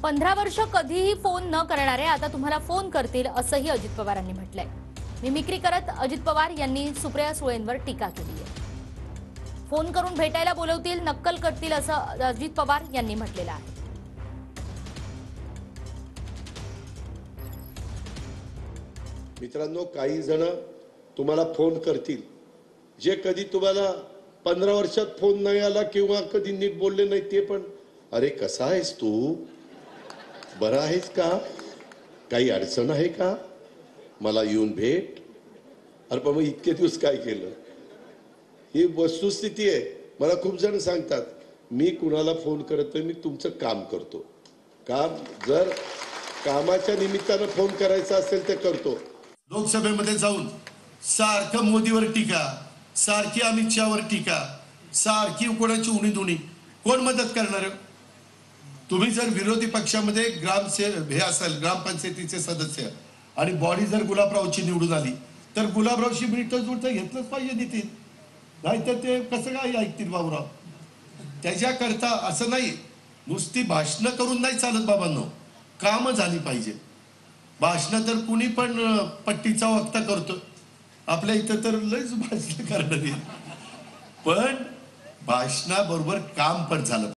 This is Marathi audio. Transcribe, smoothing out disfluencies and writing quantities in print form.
15 वर्ष कधीही फोन न करणारे आता तुम्हाला फोन करतील असंही अजित पवारांनी म्हटलंय। मिमिक्री करत अजित पवार यांनी सुप्रिया सुळेंवर टीका केली आहे। फोन करून भेटायला बोलवतील, नक्कल करतील असं अजित पवार यांनी म्हटलेलं आहे। मित्रांनो, काही जण तुम्हाला फोन करतील जे कधी तुम्हाला 15 वर्षात फोन नाही आला किंवा कधी नीट बोलले नाही, ते पण अरे कसा आहेस तू, बरा आहेस का, काही अडचण आहे का, मला येऊन भेट। अरे पण मग इतके दिवस काय केलं? ही वस्तुस्थिती आहे। मला खूप जण सांगतात मी कुणाला फोन करत नाही, मी तुमचं काम करतो। काम जर कामाच्या निमित्तानं फोन करायचा असेल तर करतो। लोकसभेमध्ये जाऊन सारखं मोदीवर टीका, सारखी अमित शहावर टीका, सारखी कोणाची उणीधुणी, कोण मदत करणार? तुम्ही जर विरोधी पक्षामध्ये हे असेल ग्रामपंचायतीचे सदस्य आणि बॉडी जर गुलाबरावची निवडून आली तर गुलाबरावशी मिळतं जुळतं घेतलंच पाहिजे नितीन, नाहीतर ते कसं काय ऐकतील बाबूराव? त्याच्याकरता असं नाही नुसती भाषणं करून नाही चालत बाबांनो, कामं झाली पाहिजे। भाषण तर कुणी पण पट्टीचा वक्ता करतो, आपल्या इथं तर लयच भाषण करणार, पण भाषणाबरोबर काम पण झालं।